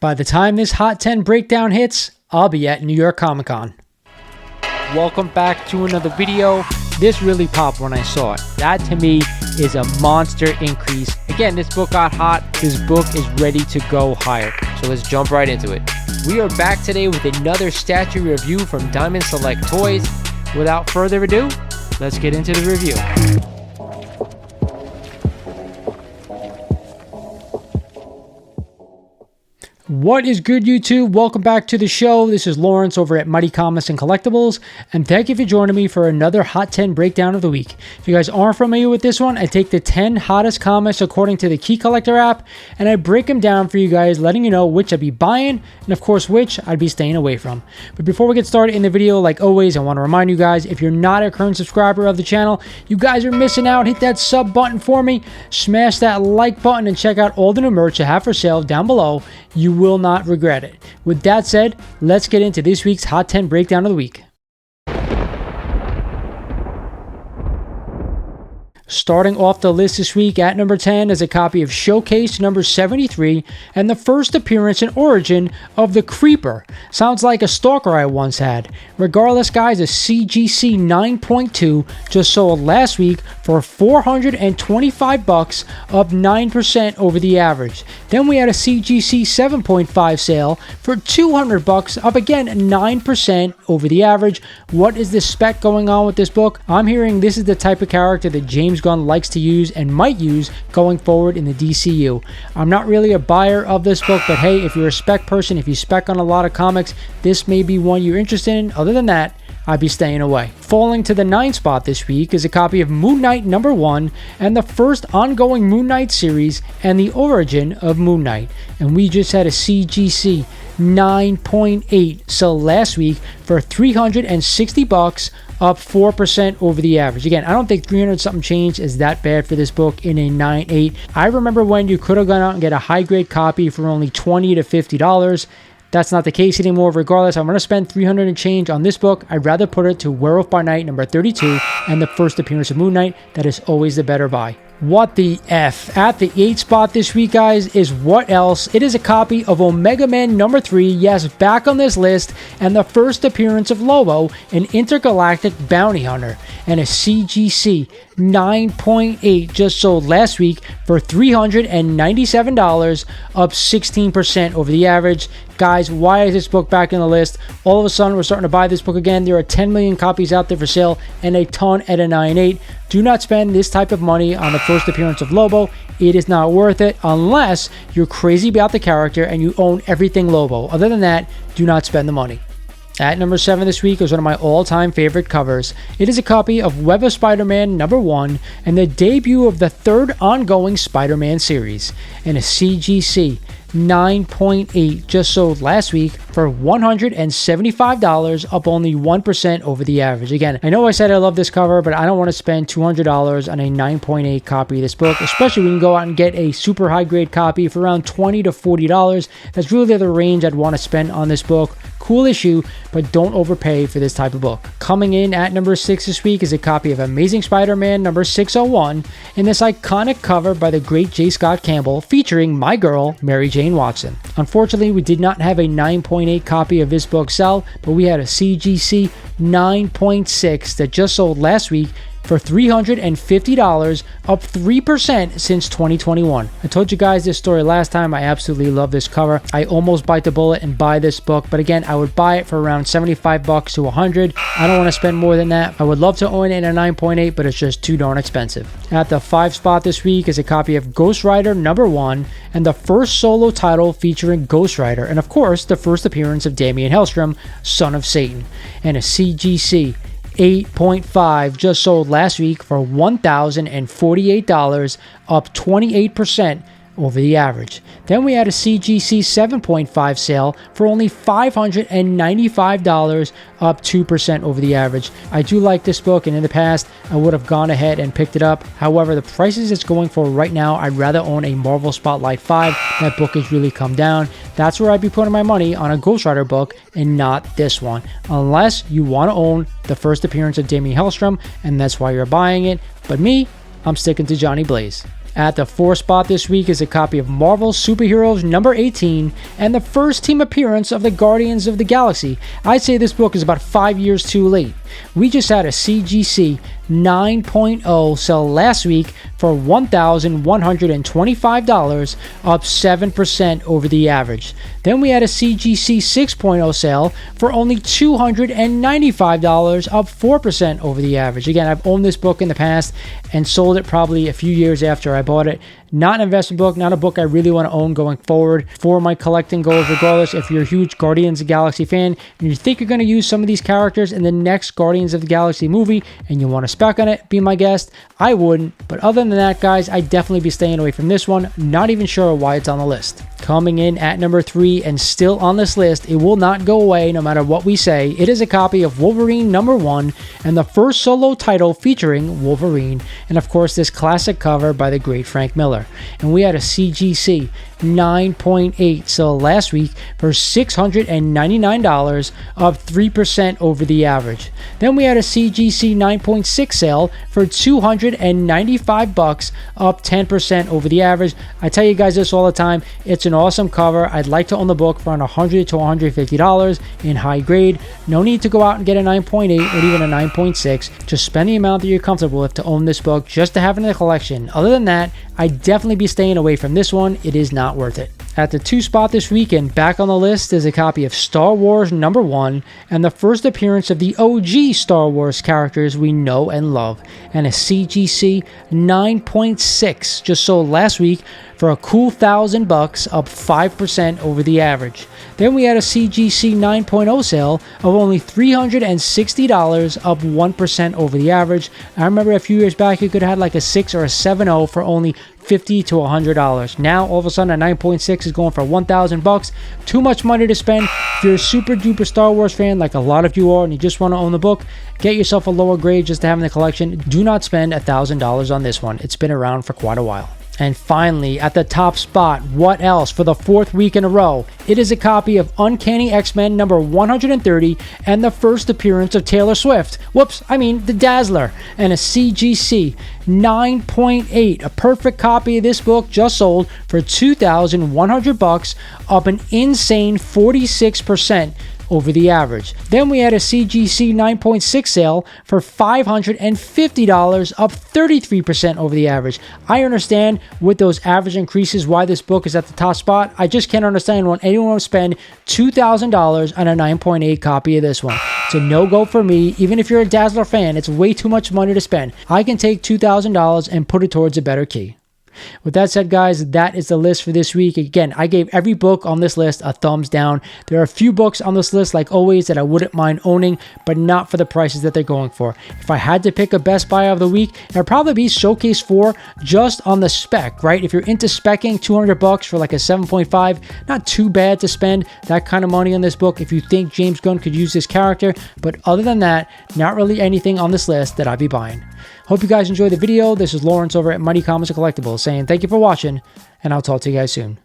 By the time this Hot 10 breakdown hits, I'll be at New York Comic Con. Welcome back to another video. This really popped when I saw it. That to me is a monster increase. Again, this book got hot. This book is ready to go higher. So let's jump right into it. We are back today with another statue review from Diamond Select Toys. Without further ado, let's get into the review. What is good, YouTube? Welcome back to the show. This is Lawrence over at Mighty Comics and Collectibles, and thank you for joining me for another Hot 10 breakdown of the week. If you guys aren't familiar with this one, I take the 10 hottest comics according to the Key Collector app, and I break them down for you guys, letting you know which I'd be buying, and of course which I'd be staying away from. But before we get started in the video, like always, I want to remind you guys, if you're not a current subscriber of the channel, you guys are missing out. Hit that sub button for me, smash that like button, and check out all the new merch I have for sale down below. You will not regret it. With that said, let's get into this week's Hot 10 breakdown of the week. Starting off the list this week at number 10 is a copy of Showcase number 73 and the first appearance and origin of the Creeper. Sounds like a stalker I once had. Regardless, guys, a CGC 9.2 just sold last week for $425, up 9% over the average. Then we had a CGC 7.5 sale for $200, up again 9% over the average. What is the spec going on with this book? I'm hearing this is the type of character that James Gunn likes to use and might use going forward in the DCU. I'm not really a buyer of this book, but hey, if you're a spec person, if you spec on a lot of comics, this may be one you're interested in. Other than that, I'd be staying away. Falling to the 9th spot this week is a copy of Moon Knight number 1 and the first ongoing Moon Knight series and the origin of Moon Knight. And we just had a CGC 9.8 sold last week for $360, up 4% over the average. Again, I don't think 300 something change is that bad for this book in a 9.8. I remember when you could have gone out and get a high grade copy for only $20 to $50. That's not the case anymore. Regardless, I'm going to spend 300 and change on this book. I'd rather put it to Werewolf by Night number 32 and the first appearance of Moon Knight. That is always the better buy. What the F? At the 8th spot this week, guys, is What Else? It is a copy of Omega Man number 3, yes, back on this list, and the first appearance of Lobo, an intergalactic bounty hunter, and a CGC 9.8 just sold last week for $397, up 16% over the average. Guys, why is this book back in the list? All of a sudden, we're starting to buy this book again. There are 10 million copies out there for sale and a ton at a 9.8. Do not spend this type of money on the first appearance of Lobo. It is not worth it unless you're crazy about the character and you own everything Lobo. Other than that, do not spend the money. At number 7 this week is one of my all-time favorite covers. It is a copy of Web of Spider-Man number 1 and the debut of the third ongoing Spider-Man series, and a CGC 9.8 just sold last week for $175, up only 1% over the average. Again, I know I said I love this cover, but I don't want to spend $200 on a 9.8 copy of this book, especially when you can go out and get a super high grade copy for around $20 to $40. That's really the range I'd want to spend on this book. Cool issue, but don't overpay for this type of book. Coming in at number 6 this week is a copy of Amazing Spider-Man number 601 in this iconic cover by the great J. Scott Campbell featuring my girl, Mary Jane Watson. Unfortunately, we did not have a 9.8 copy of this book sell, but we had a CGC 9.6 that just sold last week for $350, up 3% since 2021. I told you guys this story last time. I absolutely love this cover. I almost bite the bullet and buy this book, but again, I would buy it for around $75 to $100. I don't want to spend more than that. I would love to own it in a 9.8, but it's just too darn expensive. At the 5 spot this week is a copy of Ghost Rider number 1 and the first solo title featuring Ghost Rider, and of course, the first appearance of Damian Hellstrom, Son of Satan, and a CGC 8.5 just sold last week for $1,048, up 28% over the average. Then we had a CGC 7.5 sale for only $595, up 2% over the average. I do like this book, and in the past, I would have gone ahead and picked it up. However, the prices it's going for right now, I'd rather own a Marvel Spotlight 5. That book has really come down. That's where I'd be putting my money, on a Ghost Rider book and not this one. Unless you want to own the first appearance of Damian Hellstrom, and that's why you're buying it. But me, I'm sticking to Johnny Blaze. At the 4th spot this week is a copy of Marvel Superheroes number 18 and the first team appearance of the Guardians of the Galaxy. I'd say this book is about 5 years too late. We just had a CGC 9.0 sell last week for $1,125, up 7% over the average. Then we had a CGC 6.0 sale for only $295, up 4% over the average. Again, I've owned this book in the past and sold it probably a few years after I bought it. Not an investment book, not a book I really want to own going forward for my collecting goals, regardless. If you're a huge Guardians of the Galaxy fan and you think you're going to use some of these characters in the next Guardians of the Galaxy movie and you want to spec on it, be my guest. I wouldn't. But other than that, guys, I'd definitely be staying away from this one. Not even sure why it's on the list. Coming in at number 3 and still on this list, it will not go away no matter what we say. It is a copy of Wolverine number 1 and the first solo title featuring Wolverine. And of course, this classic cover by the great Frank Miller. And we had a CGC 9.8 sale last week for $699, up 3% over the average. Then we had a CGC 9.6 sale for $295, up 10% over the average. I tell you guys this all the time, it's an awesome cover. I'd like to own the book for around $100 to $150 in high grade. No need to go out and get a 9.8 or even a 9.6. Just spend the amount that you're comfortable with to own this book, just to have it in the collection. Other than that, I'd definitely be staying away from this one. It is not worth it. At the 2 spot this week and back on the list is a copy of Star Wars number 1 and the first appearance of the OG Star Wars characters we know and love, and a CGC 9.6 just sold last week for a cool $1,000, up 5% over the average. Then we had a CGC 9.0 sale of only $360, up 1% over the average. I remember a few years back you could have had like a 6 or a 7.0 for only $50 to $100. Now all of a sudden a 9.6 is going for $1,000. Too much money to spend. If you're a super duper Star Wars fan like a lot of you are and you just want to own the book, get yourself a lower grade just to have in the collection. Do not spend $1,000 on this one. It's been around for quite a while. And finally, at the top spot, what else for the 4th week in a row? It is a copy of Uncanny X-Men number 130 and the first appearance of Taylor Swift. The Dazzler, and a CGC 9.8. A perfect copy of this book just sold for $2,100, up an insane 46% over the average. Then we had a CGC 9.6 sale for $550, up 33% over the average. I understand with those average increases why this book is at the top spot. I just can't understand when anyone would spend $2,000 on a 9.8 copy of this one. It's a no-go for me. Even if you're a Dazzler fan, it's way too much money to spend. I can take $2,000 and put it towards a better key. With that said, guys, that is the list for this week. Again, I gave every book on this list a thumbs down. There are a few books on this list, like always, that I wouldn't mind owning, but not for the prices that they're going for. If I had to pick a best buy of the week, it would probably be Showcase 4, just on the spec, right? If you're into speccing, $200 for like a 7.5, not too bad to spend that kind of money on this book if you think James Gunn could use this character. But other than that, not really anything on this list that I'd be buying. Hope you guys enjoyed the video. This is Lawrence over at Mighty Comics and Collectibles saying thank you for watching, and I'll talk to you guys soon.